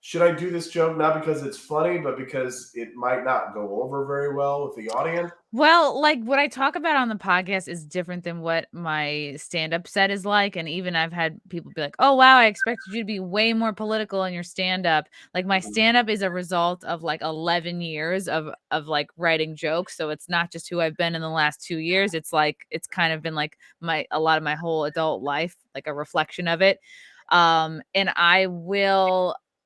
should I do this joke not because it's funny, but because it might not go over very well with the audience? Well, like, what I talk about on the podcast is different than what my stand-up set is like. And even I've had people be like, oh, wow, I expected you to be way more political in your stand-up. Like, my stand-up is a result of like 11 years of like writing jokes. So it's not just who I've been in the last 2 years. It's like, it's kind of been like a lot of my whole adult life, like a reflection of it. And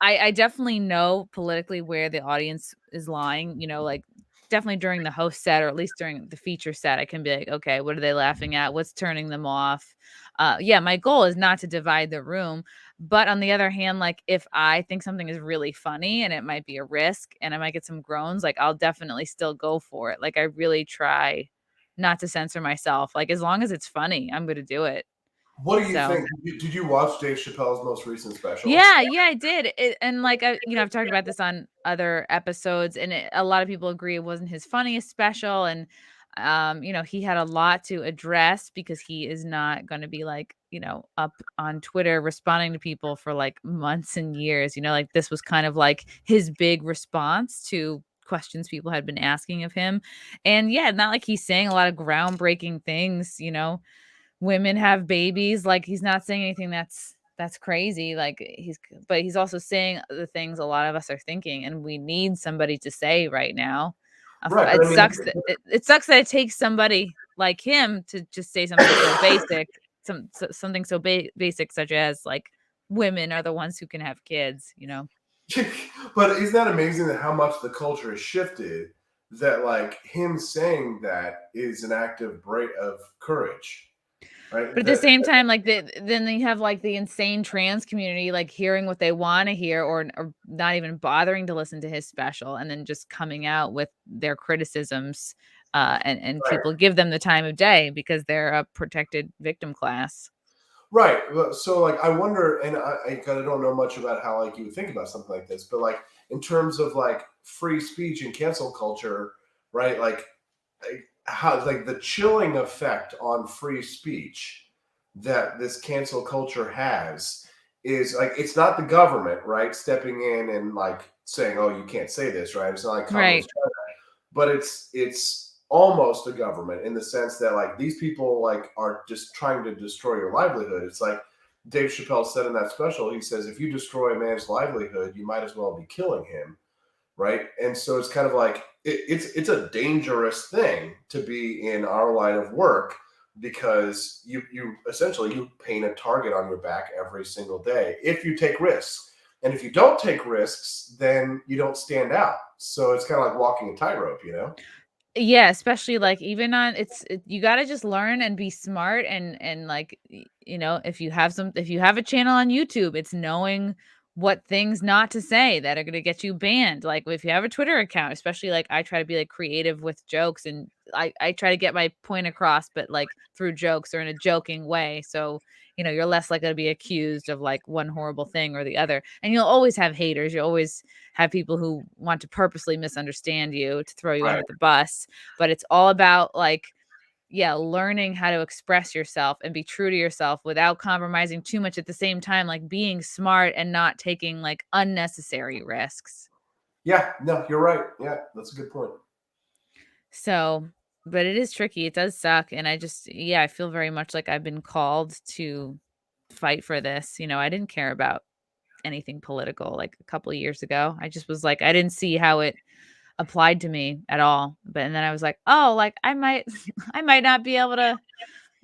I definitely know politically where the audience is lying, like definitely during the host set, or at least during the feature set, I can be like, okay, what are they laughing at? What's turning them off? My goal is not to divide the room. But on the other hand, like if I think something is really funny and it might be a risk and I might get some groans, like I'll definitely still go for it. Like I really try not to censor myself. Like as long as it's funny, I'm going to do it. What do you think? Did you watch Dave Chappelle's most recent special? Yeah, I did. And like, I've talked about this on other episodes, and a lot of people agree it wasn't his funniest special. And, he had a lot to address because he is not going to be like, up on Twitter responding to people for like months and years. Like this was kind of like his big response to questions people had been asking of him. And yeah, not like he's saying a lot of groundbreaking things, women have babies. Like he's not saying anything that's crazy. Like but he's also saying the things a lot of us are thinking, and we need somebody to say right now. Right, it sucks that it takes somebody like him to just say something so basic, something so basic such as like women are the ones who can have kids. But isn't that amazing that how much the culture has shifted? That like him saying that is an act of courage. right? But at the same time, like then they have like the insane trans community, like hearing what they want to hear, or not even bothering to listen to his special, and then just coming out with their criticisms, and Right. people give them the time of day because they're a protected victim class. Right. So like, I wonder, and I kind of don't know much about how like you would think about something like this, but like in terms of like free speech and cancel culture, right? Like how like the chilling effect on free speech that this cancel culture has is like, it's not the government, right, stepping in and like saying, oh, you can't say this, right? It's not like communist China, but it's almost a government in the sense that like these people like are just trying to destroy your livelihood. It's like Dave Chappelle said in that special, he says, if you destroy a man's livelihood, you might as well be killing him, right? And so it's kind of like it's a dangerous thing to be in our line of work, because you essentially you paint a target on your back every single day if you take risks. And if you don't take risks, then you don't stand out. So it's kind of like walking a tightrope, you know? Yeah, especially like even on you got to just learn and be smart, and like if you have a channel on YouTube, it's knowing what things not to say that are going to get you banned. Like if you have a Twitter account, especially like I try to be like creative with jokes, and I try to get my point across, but like through jokes or in a joking way. So, you're less likely to be accused of like one horrible thing or the other. And you'll always have haters. You always have people who want to purposely misunderstand you to throw you Right. under the bus. But it's all about like, yeah, learning how to express yourself and be true to yourself without compromising too much at the same time, like being smart and not taking like unnecessary risks. Yeah, no, you're right. Yeah, that's a good point. So, but it is tricky. It does suck. And I feel very much like I've been called to fight for this. I didn't care about anything political like a couple of years ago. I just was like, I didn't see how it applied to me at all. And then I was like, oh, like I might I might not be able to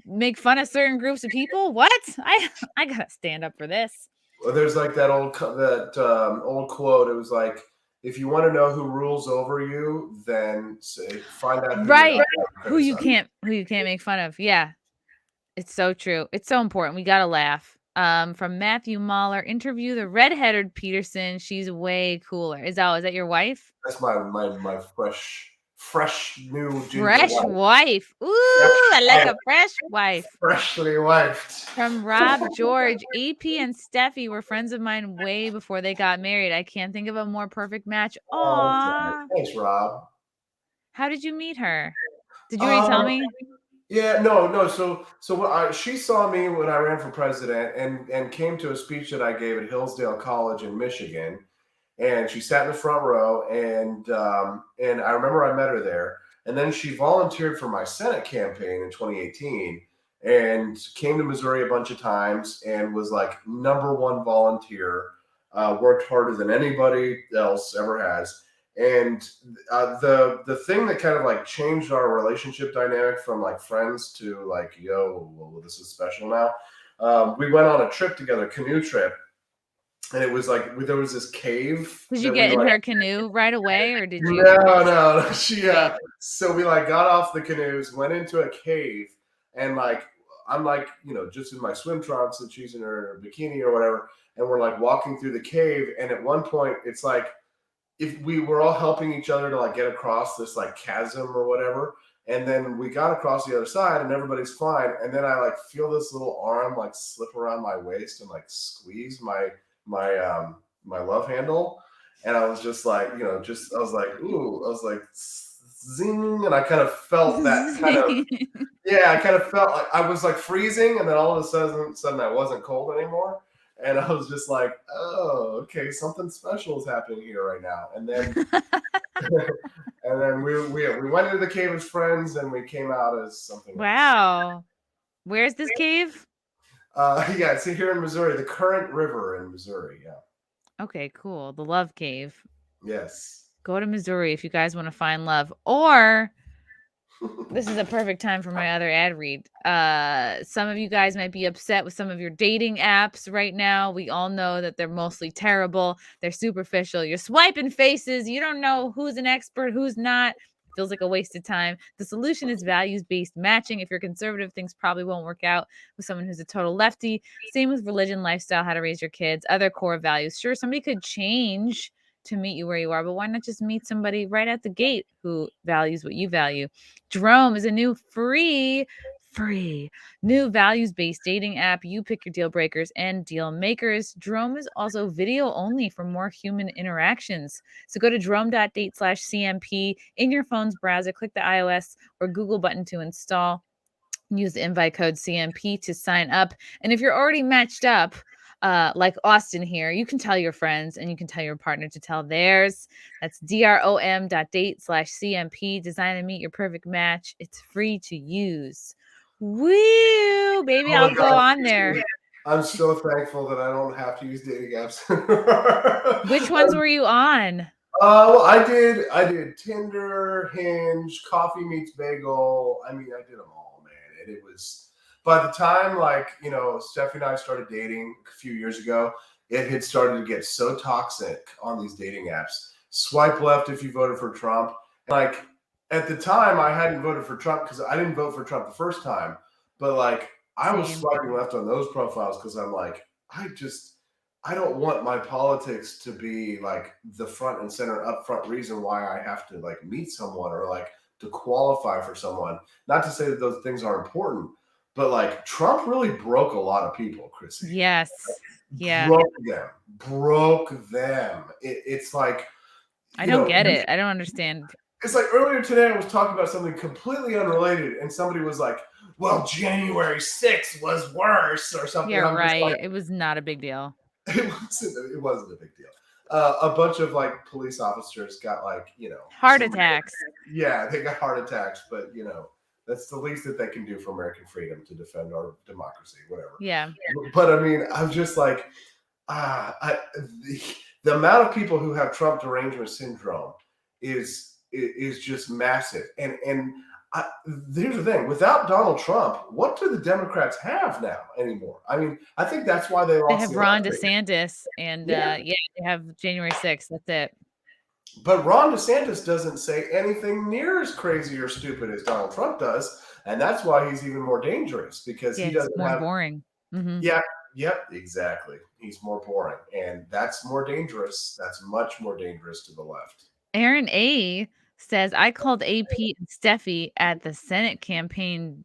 make fun of certain groups of people. What? I gotta stand up for this. Well, there's like that old quote. It was like, if you want to know who rules over you, then find out who you can't make fun of. Yeah, it's so true. It's so important. We gotta laugh. From Matthew Mahler, interview the redheaded Petersen. She's way cooler. Is that your wife? That's my fresh new fresh wife. Ooh, I like a fresh wife. Freshly wifed. From Rob George, AP and Steffi were friends of mine way before they got married. I can't think of a more perfect match. Aww. Thanks, Rob. How did you meet her? Did you already tell me? Yeah, no. So she saw me when I ran for president and came to a speech that I gave at Hillsdale College in Michigan, and she sat in the front row, and I remember I met her there, and then she volunteered for my Senate campaign in 2018 and came to Missouri a bunch of times and was like #1 volunteer, worked harder than anybody else ever has. And the thing that kind of like changed our relationship dynamic from like friends to like, yo, well, this is special now. We went on a trip together, canoe trip, and it was like there was this cave. Did you get in her canoe right away, or did you? No. So we like got off the canoes, went into a cave, and like I'm like just in my swim trunks, and she's in her bikini or whatever, and we're like walking through the cave, and at one point it's like, if we were all helping each other to like get across this like chasm or whatever. And then we got across the other side and everybody's fine. And then I like feel this little arm like slip around my waist and like squeeze my love handle. And I was just like, I was like, ooh, I was like, zing. And I kind of felt that kind of, I kind of felt like I was like freezing. And then all of a sudden I wasn't cold anymore. And I was just like, oh, okay, something special is happening here right now. And then we went into the cave as friends, and we came out as something Wow. Else. Where's this cave? It's here in Missouri, the Current River in Missouri. Yeah. Okay, cool. The Love Cave. Yes. Go to Missouri if you guys want to find love. Or this is a perfect time for my other ad read. Some of you guys might be upset with some of your dating apps right now. We all know that they're mostly terrible. They're superficial. You're swiping faces. You don't know who's an expert, who's not. feels like a waste of time. The solution is values-based matching. If you're conservative, things probably won't work out with someone who's a total lefty. Same with religion, lifestyle, how to raise your kids, other core values. Sure, somebody could change to meet you where you are, but why not just meet somebody right at the gate who values what you value? Jerome is a new free new values-based dating app. You pick your deal breakers and deal makers. Jerome is also video only for more human interactions. So go to jerome.date/CMP in your phone's browser, click the iOS or Google button to install. Use the invite code CMP to sign up. And if you're already matched up, like Austin here, you can tell your friends and you can tell your partner to tell theirs. That's DROM.date/CMP. Design and meet your perfect match. It's free to use. Woo, baby, I'll go on there. I'm so thankful that I don't have to use dating apps. Which ones were you on? Well, I did Tinder, Hinge, Coffee Meets Bagel. I mean, I did them all, man. And it was, by the time, like, you know, Stephanie and I started dating a few years ago, it had started to get so toxic on these dating apps. Swipe left if you voted for Trump. Like, at the time, I hadn't voted for Trump because I didn't vote for Trump the first time. But, like, I was swiping left on those profiles because I'm like, I don't want my politics to be like the front and center upfront reason why I have to like meet someone or like to qualify for someone. Not to say that those things are important, but like Trump really broke a lot of people, Chrissy. Yes. Yeah. Broke them. It's like, I don't get it. I don't understand. It's like earlier today, I was talking about something completely unrelated, and somebody was like, well, January 6th was worse or something. Yeah, right. Like, it was not a big deal. It wasn't a big deal. A bunch of like police officers got like, you know, heart attacks. Yeah, they got heart attacks, but you know, that's the least that they can do for American freedom to defend our democracy, whatever. Yeah. But I mean, I'm just like, the amount of people who have Trump derangement syndrome is just massive. And here's the thing: without Donald Trump, what do the Democrats have now anymore? I mean, I think that's why they lost. They have Ron DeSantis, and they have January 6th. That's it. But Ron DeSantis doesn't say anything near as crazy or stupid as Donald Trump does, and that's why he's even more dangerous because he doesn't more boring. Mm-hmm. Yeah. Yep. Exactly. He's more boring, and that's more dangerous. That's much more dangerous to the left. Aaron A. says, I called AP and Steffi at the Senate campaign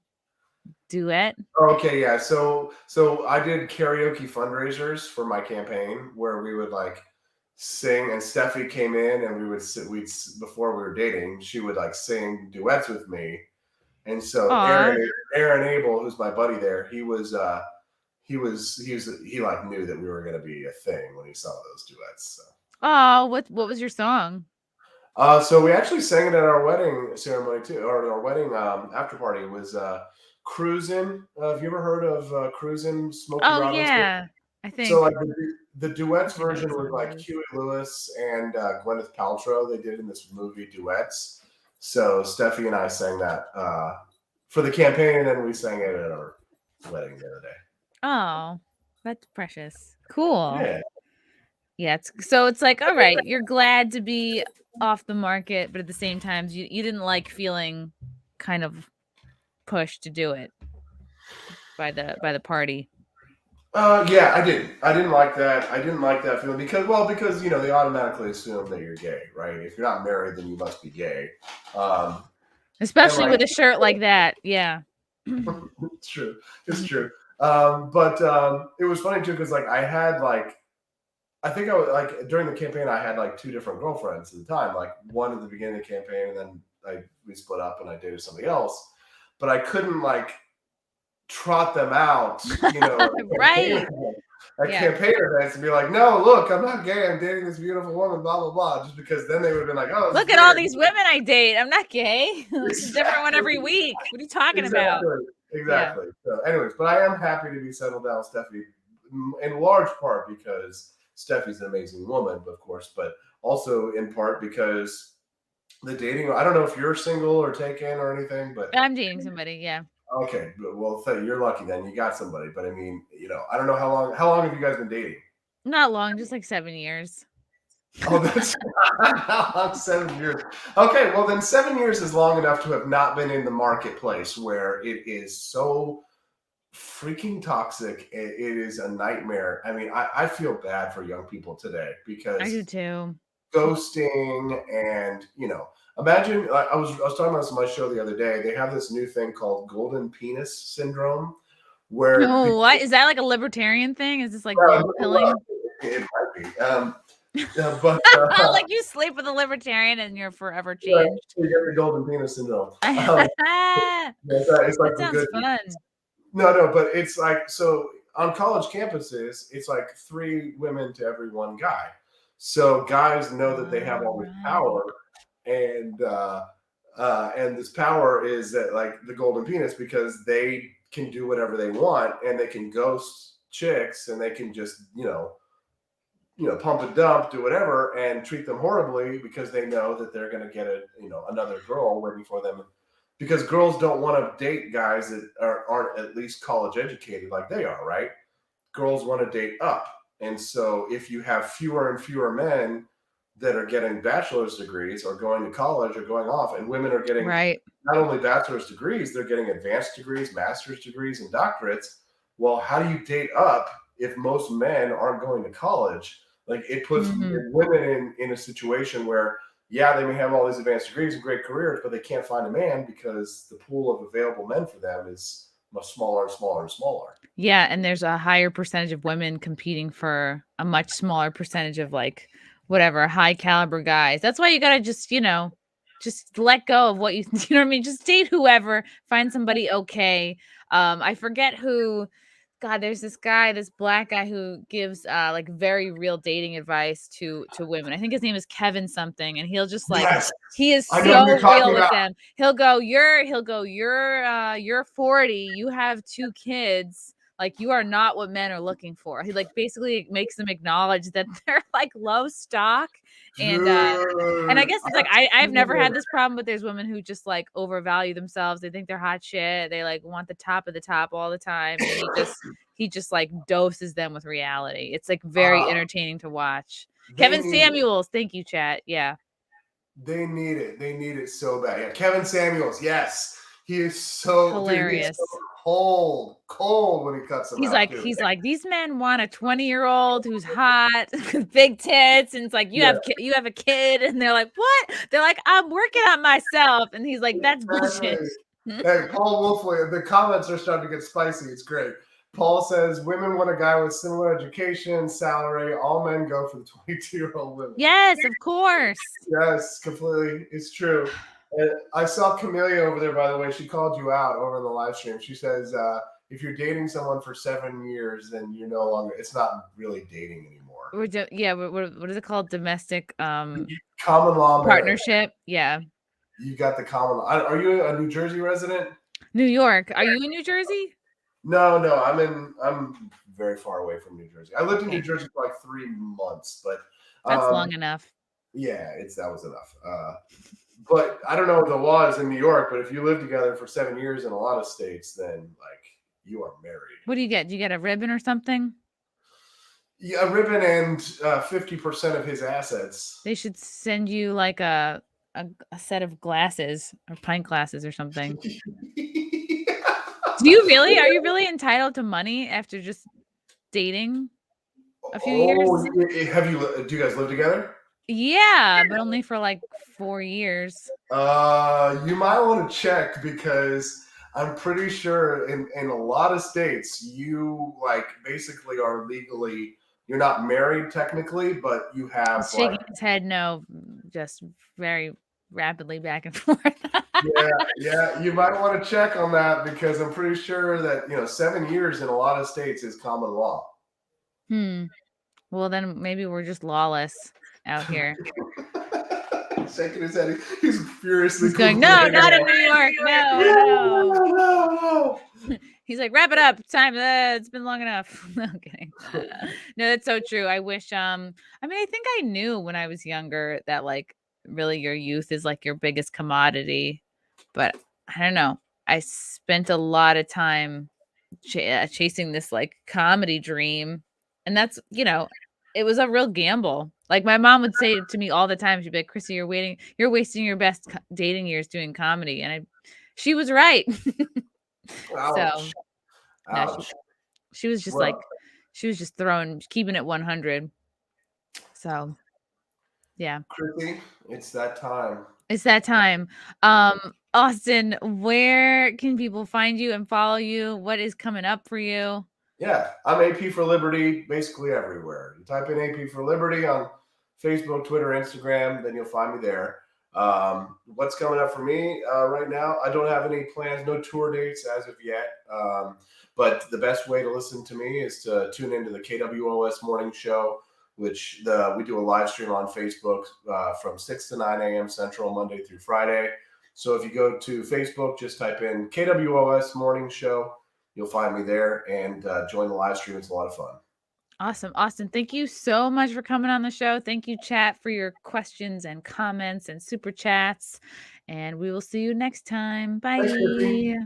duet. Okay, yeah. So I did karaoke fundraisers for my campaign where we would like sing, and Steffi came in and before we were dating, she would like sing duets with me. And so Aaron Abel, who's my buddy there, he like knew that we were going to be a thing when he saw those duets. So. Oh, what was your song? So we actually sang it at our wedding ceremony too, or our wedding after party. It was Cruisin'. Have you ever heard of Cruisin'? Smokey Robinson? Yeah, I think. So like the duets version was like Huey Lewis and Gwyneth Paltrow. They did in this movie Duets. So Steffi and I sang that for the campaign, and then we sang it at our wedding the other day. Oh, that's precious. Cool. Yeah. Yeah. It's like, all right, you're glad to be off the market, but at the same time, you didn't like feeling kind of pushed to do it by the party. Yeah, I didn't like that. I didn't like that feeling because you know they automatically assume that you're gay, right? If you're not married, then you must be gay. Especially with a shirt like that. Yeah. It's true. It's true. But it was funny too because like I had like. I think I was like during the campaign, I had like two different girlfriends at the time, like one at the beginning of the campaign, and then we split up and I dated somebody else, but I couldn't like trot them out, you know, right. Campaign events and be like, no, look, I'm not gay. I'm dating this beautiful woman, blah, blah, blah. Just because then they would have been like, oh, look at all these women I date. I'm not gay. It's a different one every week. What are you talking about? Exactly. Yeah. So anyways, but I am happy to be settled down with Steffi in large part because Steffi's an amazing woman, of course, but also in part because the dating, I don't know if you're single or taken or anything, but I'm dating somebody. Yeah. Okay. Well, you're lucky then you got somebody, but I mean, you know, I don't know how long have you guys been dating? Not long, just like 7 years. Oh, that's how long 7 years. Okay, well then 7 years is long enough to have not been in the marketplace where it is so freaking toxic. It is a nightmare. I mean, I feel bad for young people today I do because too. ghosting and imagine I was talking about this on my show the other day. They have this new thing called golden penis syndrome where No, what is that like a libertarian thing? Is this like gold pilling? it might be. But Like you sleep with a libertarian and you're forever right, changed. you get the golden penis syndrome. That It's like the sounds good. fun. No, but it's like so on college campuses, it's like 3 women to every 1 guy. So guys know that they have all this power, and this power is that like the golden penis because they can do whatever they want and they can ghost chicks and they can just pump and dump, do whatever, and treat them horribly because they know that they're going to get another girl waiting for them. Because girls don't want to date guys that aren't at least college educated like they are, right? Girls want to date up. And so if you have fewer and fewer men that are getting bachelor's degrees or going to college or going off, and women are getting not only bachelor's degrees, they're getting advanced degrees, master's degrees, and doctorates. Well, how do you date up if most men aren't going to college? Like it puts women in a situation where they may have all these advanced degrees and great careers, but they can't find a man because the pool of available men for them is much smaller and smaller and smaller. Yeah, and there's a higher percentage of women competing for a much smaller percentage of like whatever high caliber guys. That's why you gotta just just let go of what you know what I mean. Just date whoever, find somebody okay. I forget who. God, there's this guy, this black guy who gives like very real dating advice to women. I think his name is Kevin something, and he'll just like he is so real with them. He'll go, you're 40, you have 2 kids. Like you are not what men are looking for. He like basically makes them acknowledge that they're like low stock. And I guess it's like I've never had this problem, but there's women who just like overvalue themselves. They think they're hot shit. They like want the top of the top all the time. And he just like doses them with reality. It's like very entertaining to watch. Kevin Samuels, thank you, chat. Yeah. They need it. They need it so bad. Yeah, Kevin Samuels, yes. He is so hilarious. Dude, so cold when he cuts them out. He's like, these men want a 20-year-old who's hot with big tits, and it's like you have a kid, and they're like, what? They're like, I'm working on myself, and he's like, that's bullshit. Hey, Paul Wolfley, the comments are starting to get spicy. It's great. Paul says women want a guy with similar education, salary. All men go for the 22-year-old women. Yes, of course. Yes, completely. It's true. And I saw Cumia over there, by the way. She called you out over in the live stream. She says, if you're dating someone for 7 years, then you're no longer, it's not really dating anymore. What is it called? Domestic common law partnership. Marriage. Yeah. You got the common law. Are you a New Jersey resident? New York. Are you in New Jersey? No, I'm very far away from New Jersey. I lived in New Jersey for like 3 months, but that's long enough. Yeah, that was enough. But I don't know what the law is in New York, but if you live together for 7 years in a lot of states, then like you are married. What do you get? Do you get a ribbon or something? Yeah, a ribbon and 50% of his assets. They should send you like a set of glasses or pint glasses or something. Are you really entitled to money after just dating a few years? Do you guys live together? Yeah, but only for like 4 years. You might want to check because I'm pretty sure in a lot of states you like basically are legally, you're not married technically, but you have He's shaking his head no, just very rapidly back and forth. yeah, you might want to check on that because I'm pretty sure that 7 years in a lot of states is common law. Well, then maybe we're just lawless out here. Shaking his head, he's furiously going, no, not in New York, no. He's like, wrap it up, time. It's been long enough. No, I'm kidding. No, that's so true. I wish. I mean, I think I knew when I was younger that like really your youth is like your biggest commodity, but I don't know. I spent a lot of time chasing this like comedy dream, and that's it was a real gamble. Like my mom would say it to me all the time. She'd be like, "Chrissy, you're wasting your best dating years doing comedy," and she was right. Ouch. So no, Ouch. she was just Well, like, she was just keeping it 100. So yeah, Chrissy, it's that time. it's that time. Austin, where can people find you and follow you? What is coming up for you? Yeah, I'm AP for Liberty basically everywhere. You type in AP for Liberty on Facebook, Twitter, Instagram, then you'll find me there. What's coming up for me right now? I don't have any plans, no tour dates as of yet. But the best way to listen to me is to tune into the KWOS Morning Show, which we do a live stream on Facebook from 6 to 9 a.m. Central, Monday through Friday. So if you go to Facebook, just type in KWOS Morning Show. You'll find me there and join the live stream. It's a lot of fun. Awesome. Austin, thank you so much for coming on the show. Thank you, chat, for your questions and comments and super chats. And we will see you next time. Bye. Thanks, Chrissy.